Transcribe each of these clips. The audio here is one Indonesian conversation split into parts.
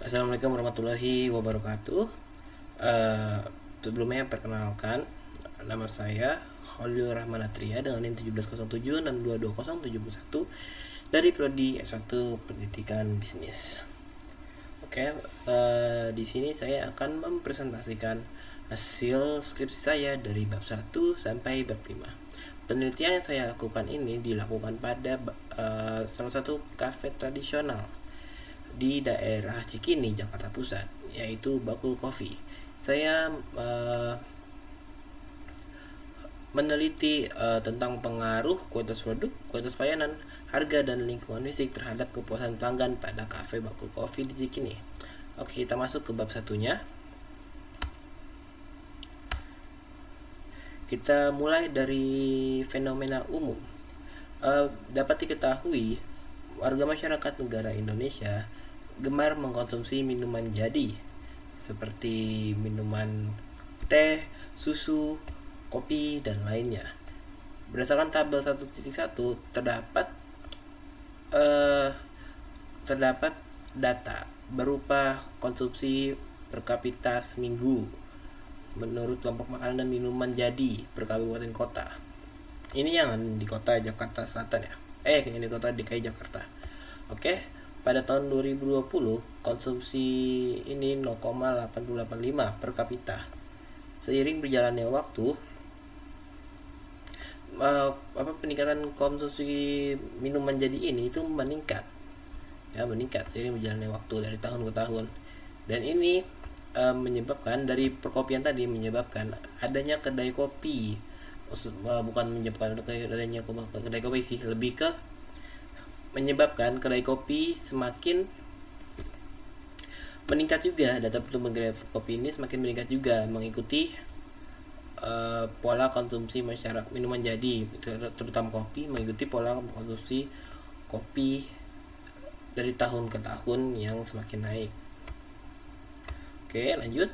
Assalamualaikum warahmatullahi wabarakatuh. Eh, Sebelumnya perkenalkan, nama saya Khalil Rahman Atria dengan NIM 1707 dan 22071 dari prodi S1 Pendidikan Bisnis. Oke, di sini saya akan mempresentasikan hasil skripsi saya dari bab 1 sampai bab 5. Penelitian yang saya lakukan ini dilakukan pada salah satu kafe tradisional di daerah Cikini, Jakarta Pusat, yaitu Bakul Coffee. Saya meneliti tentang pengaruh kualitas produk, kualitas pelayanan, harga dan lingkungan fisik terhadap kepuasan pelanggan pada kafe Bakul Coffee di Cikini. Oke, kita masuk ke bab satunya. Kita mulai dari fenomena umum. Dapat diketahui, warga masyarakat negara Indonesia gemar mengkonsumsi minuman jadi seperti minuman teh, susu, kopi, dan lainnya. Berdasarkan tabel 1.1 terdapat data berupa konsumsi per kapita seminggu menurut kelompok makanan dan minuman jadi per kabupaten kota. Ini yang di kota Jakarta Selatan ya. Ini di kota DKI Jakarta. Oke. Pada tahun 2020, konsumsi ini 0,885 per kapita. Seiring berjalannya waktu, peningkatan konsumsi minuman jadi ini itu meningkat seiring berjalannya waktu dari tahun ke tahun. Dan ini menyebabkan dari perkopian tadi menyebabkan adanya kedai kopi. Bukan menyebabkan adanya kedai kopi sih, lebih ke menyebabkan kedai kopi semakin meningkat juga. Data pertumbuhan kedai kopi ini semakin meningkat juga mengikuti pola konsumsi masyarakat minuman jadi, terutama kopi, mengikuti pola konsumsi kopi dari tahun ke tahun yang semakin naik. Oke, lanjut.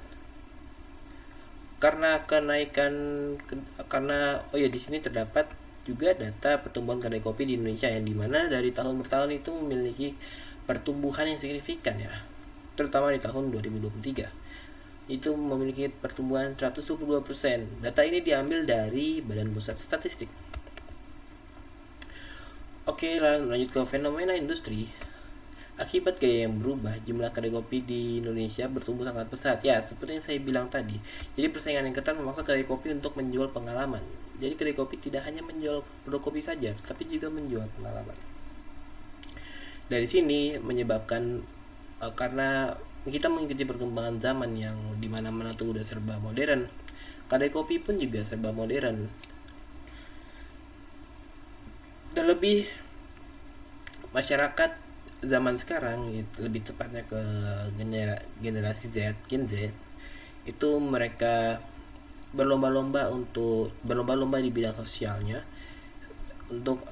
Di sini terdapat juga data pertumbuhan kedai kopi di Indonesia yang dimana dari tahun ke tahun itu memiliki pertumbuhan yang signifikan ya, terutama di tahun 2023 itu memiliki pertumbuhan 122%. Data ini diambil dari Badan Pusat Statistik. Oke, lanjut ke fenomena industri. Akibat gaya yang berubah, jumlah kedai kopi di Indonesia bertumbuh sangat pesat. Ya, seperti yang saya bilang tadi. Jadi persaingan yang ketat memaksa kedai kopi untuk menjual pengalaman. Jadi kedai kopi tidak hanya menjual produk kopi saja, tapi juga menjual pengalaman. Dari sini menyebabkan karena kita mengikuti perkembangan zaman yang dimana-mana tuh udah serba modern, kedai kopi pun juga serba modern. Terlebih masyarakat zaman sekarang, lebih tepatnya ke generasi Z, Gen Z, itu mereka berlomba-lomba di bidang sosialnya untuk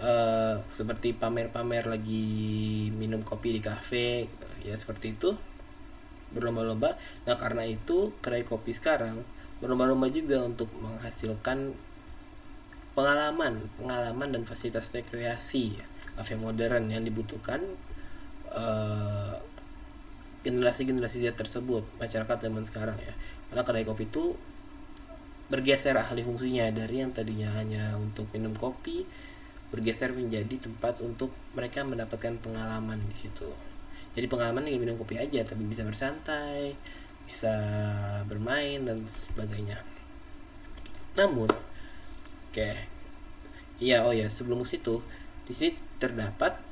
seperti pamer-pamer lagi minum kopi di kafe ya, seperti itu, berlomba-lomba. Nah, karena itu kedai kopi sekarang berlomba-lomba juga untuk menghasilkan pengalaman dan fasilitas rekreasi kafe modern yang dibutuhkan generasi Z tersebut, masyarakat zaman sekarang ya. Karena kedai kopi itu bergeser alih fungsinya dari yang tadinya hanya untuk minum kopi, bergeser menjadi tempat untuk mereka mendapatkan pengalaman di situ. Jadi pengalaman dengan minum kopi aja, tapi bisa bersantai, bisa bermain dan sebagainya. Namun, sebelum situ, di sini terdapat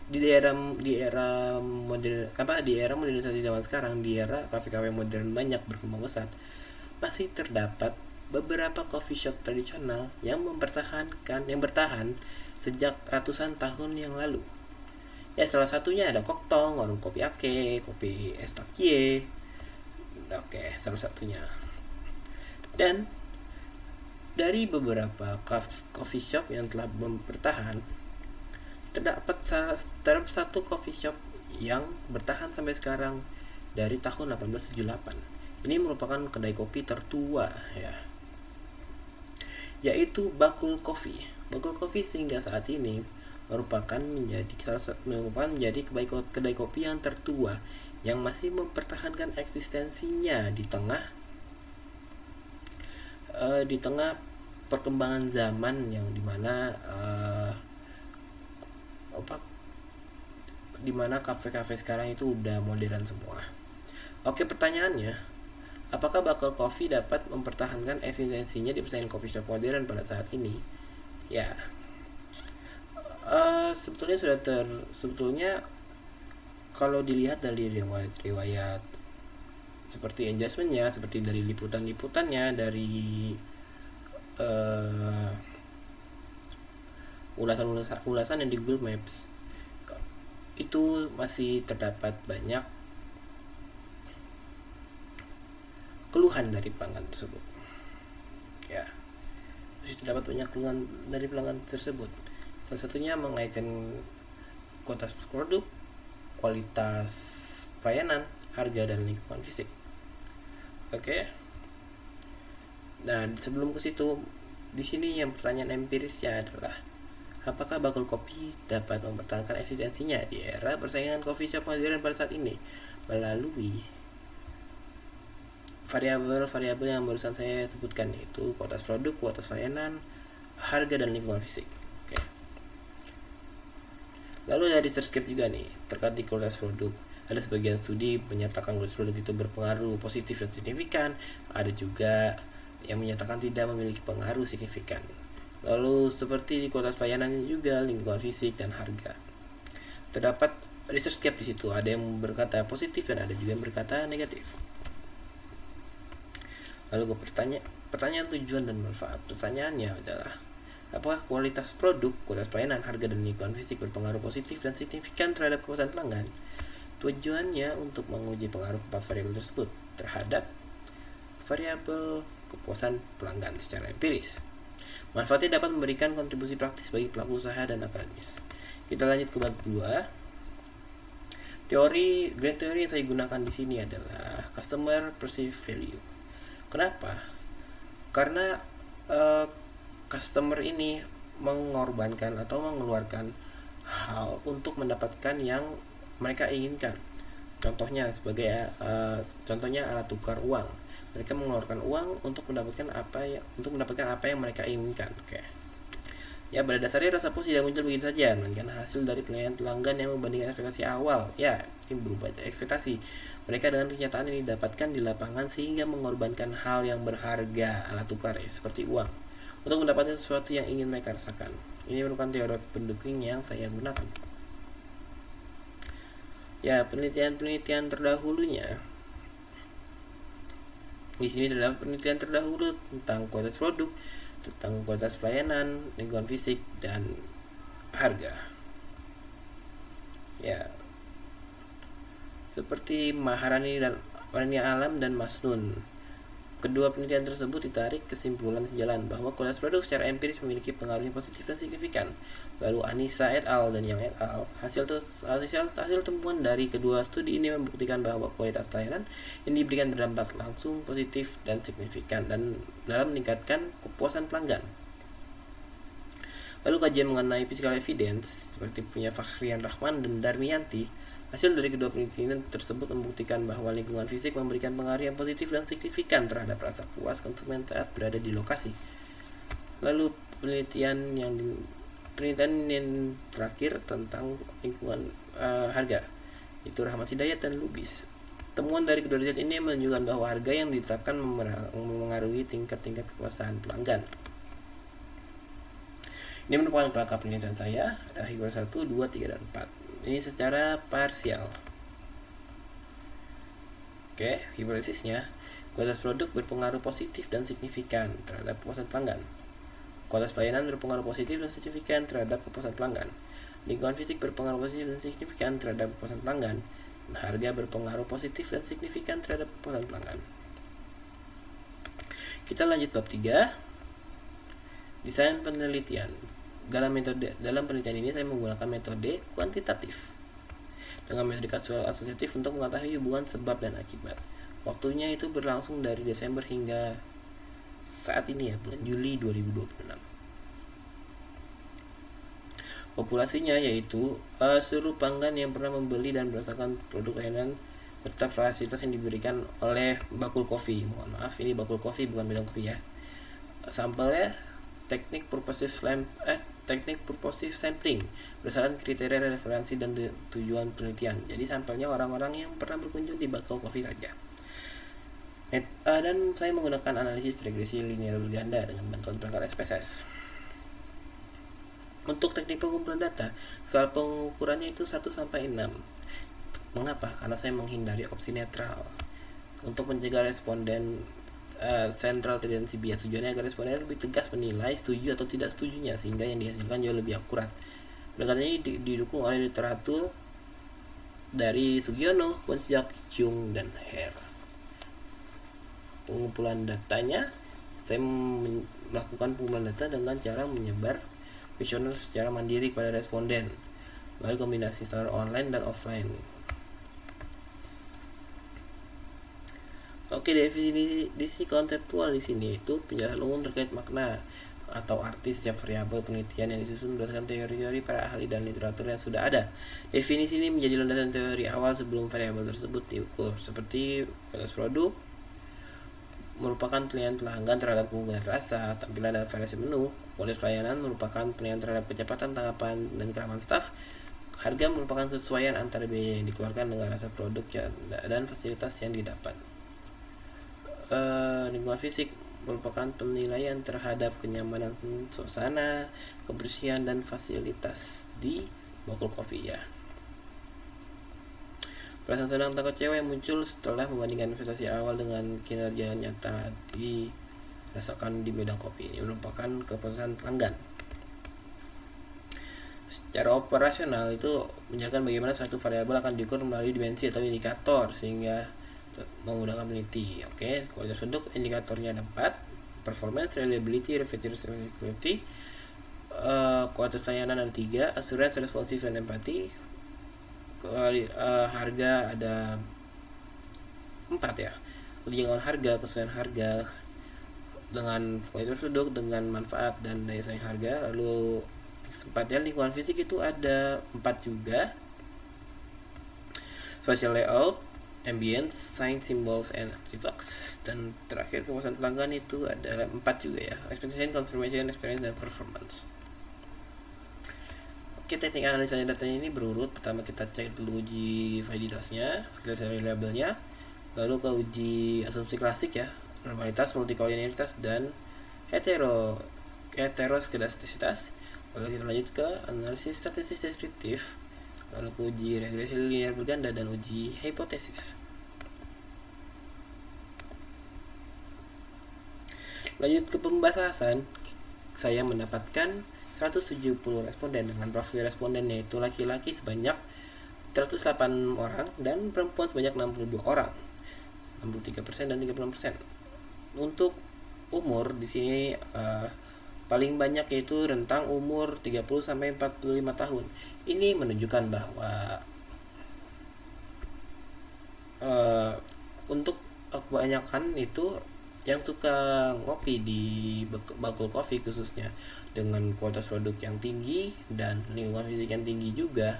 di era modernisasi zaman sekarang, di era kafe-kafe modern banyak berkembang pesat, masih terdapat beberapa coffee shop tradisional yang bertahan sejak ratusan tahun yang lalu. Ya, salah satunya ada Koktong, warung kopi Ake, kopi Estakie. Oke, salah satunya. Dan dari beberapa coffee shop yang telah bertahan, terdapat satu coffee shop yang bertahan sampai sekarang dari tahun 1878. Ini merupakan kedai kopi tertua ya, yaitu Bakul Coffee. Bakul Coffee sehingga saat ini merupakan menjadi kedai kopi yang tertua yang masih mempertahankan eksistensinya di tengah perkembangan zaman yang dimana kafe-kafe sekarang itu udah modern semua. Oke, pertanyaannya, apakah Buckle Coffee dapat mempertahankan eksistensinya di persaingan coffee shop modern pada saat ini? Ya, sebetulnya kalau dilihat dari riwayat seperti adjustmentnya, seperti dari liputannya, dari ulasan yang di Google Maps, itu masih terdapat banyak keluhan dari pelanggan tersebut. Ya, masih terdapat banyak keluhan dari pelanggan tersebut. Salah satunya mengaitkan kualitas produk, kualitas pelayanan, harga, dan lingkungan fisik. Oke. Nah, sebelum ke situ, di sini yang pertanyaan empirisnya adalah, apakah Buckle Coffee dapat mempertahankan eksistensinya di era persaingan coffee shop modern pada saat ini melalui variabel-variabel yang barusan saya sebutkan, yaitu kualitas produk, kualitas layanan, harga, dan lingkungan fisik. Oke. Lalu ada research gap juga nih terkait di kualitas produk. Ada sebagian studi menyatakan kualitas produk itu berpengaruh positif dan signifikan. Ada juga yang menyatakan tidak memiliki pengaruh signifikan. Lalu seperti di kualitas pelayanan juga, lingkungan fisik, dan harga. Terdapat research gap di situ. Ada yang berkata positif dan ada juga yang berkata negatif. Lalu pertanyaan tujuan dan manfaat. Pertanyaannya adalah, apakah kualitas produk, kualitas pelayanan, harga, dan lingkungan fisik berpengaruh positif dan signifikan terhadap kepuasan pelanggan? Tujuannya untuk menguji pengaruh keempat variabel tersebut terhadap variabel kepuasan pelanggan secara empiris. Manfaatnya dapat memberikan kontribusi praktis bagi pelaku usaha dan akademis. Kita lanjut ke bab 2. Grand teori yang saya gunakan di sini adalah customer perceived value. Kenapa? Karena customer ini mengorbankan atau mengeluarkan hal untuk mendapatkan yang mereka inginkan. Contohnya alat tukar uang. Mereka mengeluarkan uang untuk mendapatkan apa yang mereka inginkan. Oke. Ya, pada dasarnya rasa puas tidak muncul begitu saja, melainkan hasil dari penilaian pelanggan yang membandingkan ekspektasi awal. Ya, ini berubah ekspektasi. Mereka dengan kenyataan yang didapatkan di lapangan sehingga mengorbankan hal yang berharga, alat tukar seperti uang, untuk mendapatkan sesuatu yang ingin mereka rasakan. Ini merupakan teori pendukung yang saya gunakan. Ya, penelitian terdahulunya. Di sini terdapat penelitian terdahulu tentang kualitas produk, tentang kualitas pelayanan, lingkungan fisik, dan harga. Ya, seperti Maharani Alam dan Masnun. Kedua penelitian tersebut ditarik kesimpulan sejalan bahwa kualitas produk secara empiris memiliki pengaruh yang positif dan signifikan. Lalu Anissa et al. Dan Yang et al. Hasil temuan dari kedua studi ini membuktikan bahwa kualitas pelayanan yang diberikan berdampak langsung positif dan signifikan dan dalam meningkatkan kepuasan pelanggan. Lalu kajian mengenai physical evidence seperti punya Fakhrian Rahman dan Darmiyanti. Hasil dari kedua penelitian tersebut membuktikan bahwa lingkungan fisik memberikan pengaruh yang positif dan signifikan terhadap rasa puas konsumen saat berada di lokasi. Lalu penelitian yang terakhir tentang lingkungan harga, itu Rahmat Hidayat dan Lubis. Temuan dari kedua riset ini menunjukkan bahwa harga yang ditetapkan memengaruhi tingkat kepuasan pelanggan. Ini merupakan pelengkap penelitian saya. Ada hipotesis 1, 2, 3, dan 4. Ini secara parsial. Oke, hipotesisnya, kualitas produk berpengaruh positif dan signifikan terhadap kepuasan pelanggan. Kualitas pelayanan berpengaruh positif dan signifikan terhadap kepuasan pelanggan. Lingkungan fisik berpengaruh positif dan signifikan terhadap kepuasan pelanggan. Dan harga berpengaruh positif dan signifikan terhadap kepuasan pelanggan. Kita lanjut bab 3. Desain penelitian. Dalam penelitian ini saya menggunakan metode kuantitatif dengan metode kausal asosiatif untuk mengetahui hubungan sebab dan akibat. Waktunya itu berlangsung dari Desember hingga saat ini ya, bulan Juli 2026. Populasinya yaitu seluruh pelanggan yang pernah membeli dan merasakan produk layanan serta fasilitas yang diberikan oleh Bakul Coffee. Mohon maaf, ini Bakul Coffee bukan bidang kopi ya. Sampelnya teknik purposive sampling berdasarkan kriteria referensi dan tujuan penelitian. Jadi sampelnya orang-orang yang pernah berkunjung di Bakul Coffee saja. Dan saya menggunakan analisis regresi linear berganda dengan bantuan perangkat SPSS. Untuk teknik pengumpulan data, skala pengukurannya itu 1-6. Mengapa? Karena saya menghindari opsi netral untuk mencegah responden central tendency bias. Tujuannya agar responden lebih tegas menilai setuju atau tidak setujunya, sehingga yang dihasilkan jauh lebih akurat. Pendekatan ini didukung oleh literatur dari Sugiono, Bonsiak, Chung, dan Hare. Pengumpulan datanya, saya melakukan pengumpulan data dengan cara menyebar kuesioner secara mandiri kepada responden melalui kombinasi standar online dan offline. Oke, definisi konseptual di sini itu penjelasan umum terkait makna atau arti setiap variabel penelitian yang disusun berdasarkan teori-teori para ahli dan literatur yang sudah ada. Definisi ini menjadi landasan teori awal sebelum variabel tersebut diukur, seperti kualitas produk merupakan penilaian pelanggan terhadap keunggulan rasa, tampilan dan variasi menu. Kualitas pelayanan merupakan penilaian terhadap kecepatan tanggapan dan keramahan staf. Harga merupakan kesesuaian antara biaya yang dikeluarkan dengan rasa produk dan fasilitas yang didapat. Lingkungan fisik merupakan penilaian terhadap kenyamanan suasana, kebersihan dan fasilitas di Bakul Coffee ya. Perasaan senang atau kecewa yang muncul setelah membandingkan investasi awal dengan kinerja nyata dirasakan di bidang kopi ini merupakan keputusan pelanggan. Secara operasional itu menjelaskan bagaimana suatu variabel akan diukur melalui dimensi atau indikator sehingga memudahkan peneliti. Oke, kualitas produk indikatornya ada 4, performance, reliability, repeatability, kualitas pelayanan ada 3, assurance, responsif dan empati. Harga ada 4 ya. Kesenjangan harga, kesesuaian harga dengan kualitas produk, dengan manfaat dan daya saing harga. Lalu kesempatan lingkungan fisik itu ada 4 juga. Spatial layout, ambience, sign, symbols, and artifacts. Dan terakhir kepuasan pelanggan itu ada 4 juga ya. Expectation, confirmation, experience, dan performance. Oke, teknik analisa datanya ini berurut. Pertama kita cek dulu uji validitasnya, validasi labelnya, lalu ke uji asumsi klasik ya, normalitas, multikolinialitas, dan heteroskedastisitas. Lalu kita lanjut ke analisis statistik deskriptif, lalu ke uji regresi linear berganda, dan uji hipotesis. Lanjut ke pembahasan, saya mendapatkan 170 responden dengan profil respondennya itu laki-laki sebanyak 108 orang dan perempuan sebanyak 62 orang, 63% dan 36%. Untuk umur di sini paling banyak yaitu rentang umur 30 sampai 45 tahun. Ini menunjukkan bahwa untuk kebanyakan itu yang suka ngopi di Bakul Coffee khususnya dengan kualitas produk yang tinggi dan lingkungan fisik yang tinggi juga,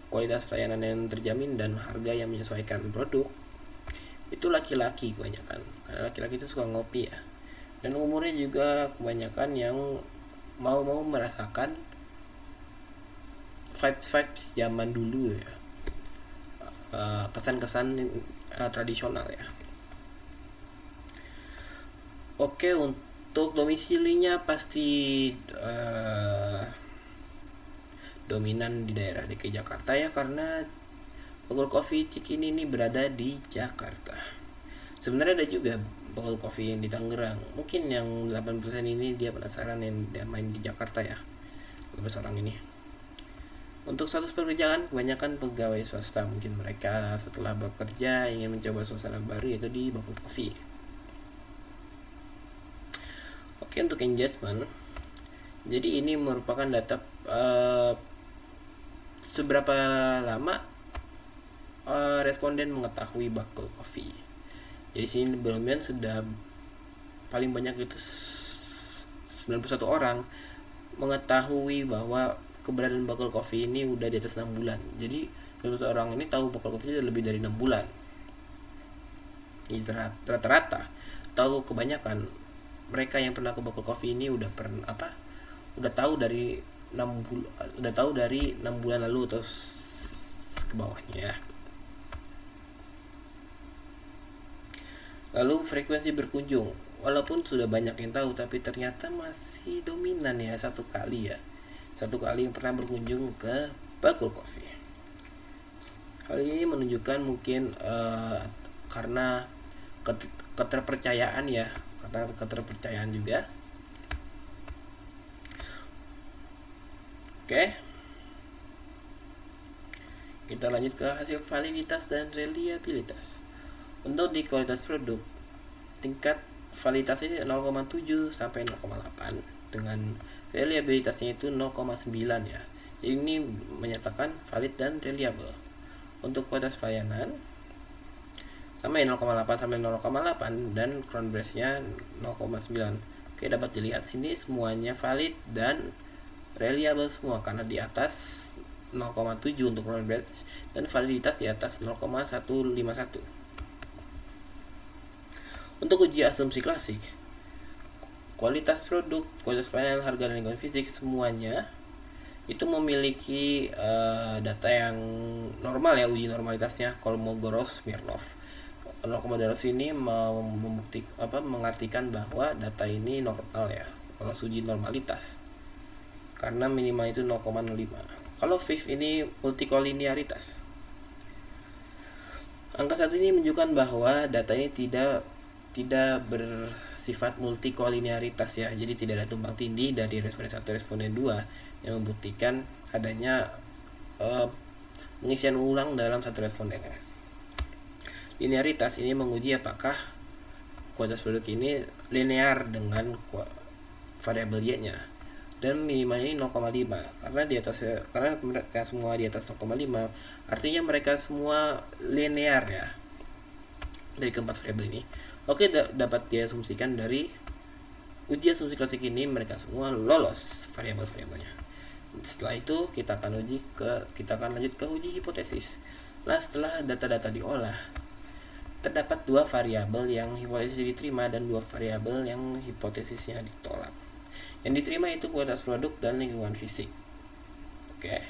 kualitas pelayanan yang terjamin dan harga yang menyesuaikan produk, itu laki-laki kebanyakan, karena laki-laki itu suka ngopi ya, dan umurnya juga kebanyakan yang mau merasakan vibes zaman dulu ya, kesan-kesan tradisional ya. Oke, untuk domisilinya pasti dominan di daerah DKI Jakarta ya, karena Bakul Coffee Cikini ini berada di Jakarta. Sebenarnya ada juga Bakul Coffee yang di Tangerang. Mungkin yang 8% ini dia penasaran yang dia main di Jakarta ya, 12 orang ini. Untuk status pekerjaan kebanyakan pegawai swasta, mungkin mereka setelah bekerja ingin mencoba suasana baru yaitu di Bakul Coffee. Oke, untuk engagement, jadi ini merupakan data seberapa lama responden mengetahui Bakul Coffee. Jadi sini Bromian sudah paling banyak itu 91 orang mengetahui bahwa keberadaan Bakul Coffee ini udah di atas 6 bulan. Jadi 91 orang ini tahu Bakul Coffee sudah lebih dari 6 bulan. Jadi rata-rata atau kebanyakan mereka yang pernah ke Buckle Coffee ini udah tahu dari 6 bulan lalu atau ke bawahnya ya. Lalu frekuensi berkunjung, walaupun sudah banyak yang tahu tapi ternyata masih dominan ya, satu kali yang pernah berkunjung ke Buckle Coffee. Hal ini menunjukkan mungkin karena keterpercayaan ya, karena keterpercayaan juga. Oke, kita lanjut ke hasil validitas dan reliabilitas. Untuk di kualitas produk, tingkat validitasnya 0,7 sampai 0,8 dengan reliabilitasnya itu 0,9 ya. Jadi ini menyatakan valid dan reliable. Untuk kualitas pelayanan sama 0,8 sampai 0,8 dan crown brace-nya 0,9. Oke, dapat dilihat sini semuanya valid dan reliable semua karena di atas 0,7 untuk crown brace dan validitas di atas 0,151. Untuk uji asumsi klasik, kualitas produk, kualitas pelayanan, harga dan lingkungan fisik semuanya itu memiliki data yang normal ya, uji normalitasnya. Kolmogorov-Smirnov 0,2 ini mengartikan bahwa data ini normal ya, kalau uji normalitas karena minimal itu 0,05. Kalau FIF ini multikoliniaritas. Angka 1 ini menunjukkan bahwa data ini tidak bersifat multikoliniaritas ya, jadi tidak ada tumpang tindih dari responden 1 responden 2 yang membuktikan adanya pengisian ulang dalam satu responden. Linearitas ini menguji apakah kualitas produk ini linear dengan variabel Y-nya, dan minimalnya ini 0,5 karena mereka semua di atas 0,5 artinya mereka semua linear ya dari keempat variabel ini. Oke, dapat diasumsikan dari uji asumsi klasik ini mereka semua lolos variabel-variabelnya. Setelah itu kita akan lanjut ke uji hipotesis. Nah, setelah data-data diolah, terdapat 2 variabel yang hipotesis diterima dan 2 variabel yang hipotesisnya ditolak. Yang diterima itu kualitas produk dan lingkungan fisik. Oke.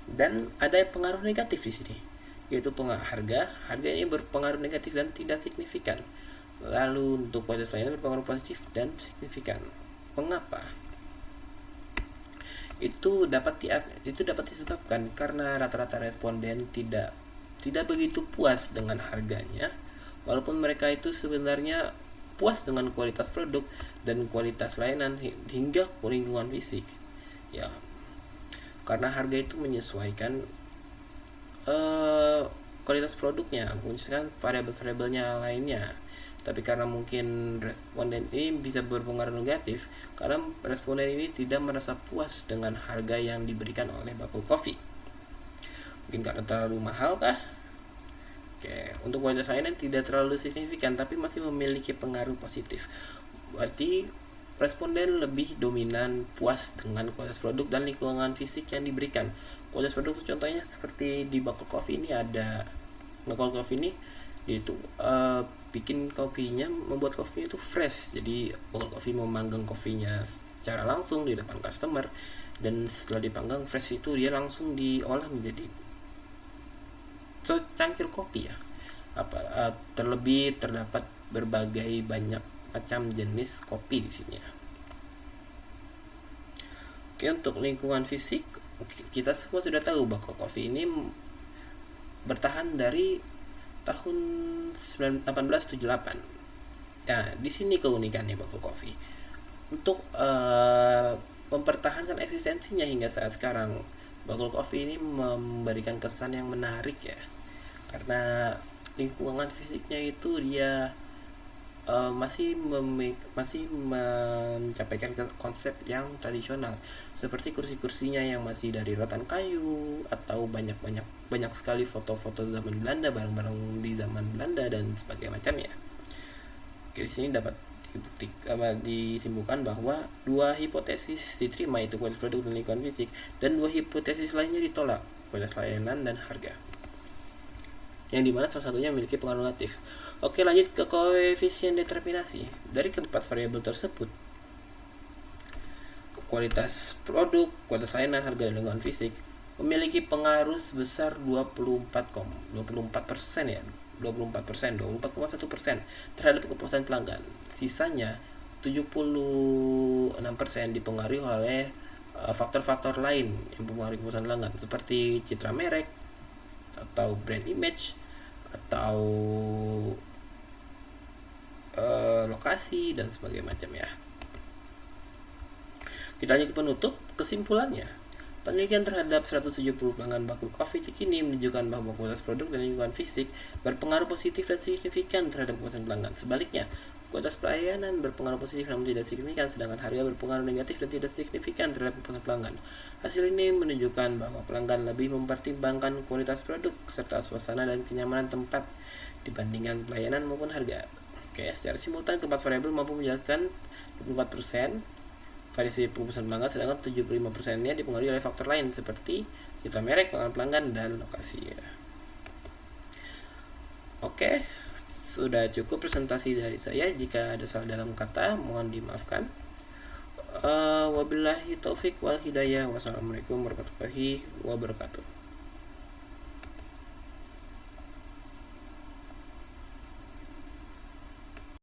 Dan ada pengaruh negatif di sini, yaitu harga ini berpengaruh negatif dan tidak signifikan. Lalu untuk kualitas pelayanan berpengaruh positif dan signifikan. Mengapa? Itu dapat disebabkan karena rata-rata responden tidak begitu puas dengan harganya, walaupun mereka itu sebenarnya puas dengan kualitas produk dan kualitas layanan hingga lingkungan fisik. Ya, karena harga itu menyesuaikan kualitas produknya, menyesuaikan variabel-variabelnya lainnya. Tapi karena mungkin responden ini bisa berpengaruh negatif karena responden ini tidak merasa puas dengan harga yang diberikan oleh Buckle Coffee. Mungkin karena terlalu mahal kah? Oke, untuk kualitas layanan tidak terlalu signifikan tapi masih memiliki pengaruh positif. Berarti responden lebih dominan puas dengan kualitas produk dan lingkungan fisik yang diberikan. Kualitas produk contohnya seperti di Buckle Coffee ini ada Buckle Coffee ini yaitu bikin kopinya, membuat kopi itu fresh. Jadi Buckle Coffee memanggang kopinya secara langsung di depan customer, dan setelah dipanggang fresh itu dia langsung diolah menjadi secangkir kopi ya. Terlebih terdapat berbagai banyak macam jenis kopi di sini ya. Oke, untuk lingkungan fisik kita semua sudah tahu Buckle Coffee ini bertahan dari tahun 1878. Nah, di sini keunikannya Buckle Coffee. Untuk mempertahankan eksistensinya hingga saat sekarang, Buckle Coffee ini memberikan kesan yang menarik ya. Karena lingkungan fisiknya itu dia masih mencapaikan konsep yang tradisional, seperti kursi-kursinya yang masih dari rotan kayu, atau banyak sekali foto-foto zaman Belanda, barang-barang di zaman Belanda dan sebagainya macamnya. Di sini dapat disimpulkan bahwa 2 hipotesis diterima, itu kualitas produk dan lingkungan fisik, dan 2 hipotesis lainnya ditolak, kualitas layanan dan harga. yang dimana salah satunya memiliki pengaruh negatif. Oke, lanjut ke koefisien determinasi. Dari keempat variabel tersebut, kualitas produk, kualitas layanan, harga, dan lingkungan fisik memiliki pengaruh sebesar 24% ya, 24,1% terhadap kepuasan pelanggan. Sisanya 76% dipengaruhi oleh faktor-faktor lain yang mempengaruhi kepuasan pelanggan seperti citra merek atau brand image atau lokasi dan sebagainya macam ya. Kita lanjut ke penutup. Kesimpulannya, penelitian terhadap 170 pelanggan baku coffee Cikini menunjukkan bahwa kualitas produk dan lingkungan fisik berpengaruh positif dan signifikan terhadap kepuasan pelanggan. Sebaliknya, kualitas pelayanan berpengaruh positif namun tidak signifikan, sedangkan harga berpengaruh negatif dan tidak signifikan terhadap kepuasan pelanggan. Hasil ini menunjukkan bahwa pelanggan lebih mempertimbangkan kualitas produk serta suasana dan kenyamanan tempat dibandingkan pelayanan maupun harga. Oke, secara simultan keempat variabel mampu menjelaskan 24% variasi kepuasan pelanggan, sedangkan 75%-nya dipengaruhi oleh faktor lain seperti citra merek, pengalaman pelanggan, dan lokasi ya. Oke, sudah cukup presentasi dari saya. Jika ada salah dalam kata, mohon dimaafkan. Wabillahi taufik wal hidayah. Wassalamualaikum warahmatullahi wabarakatuh.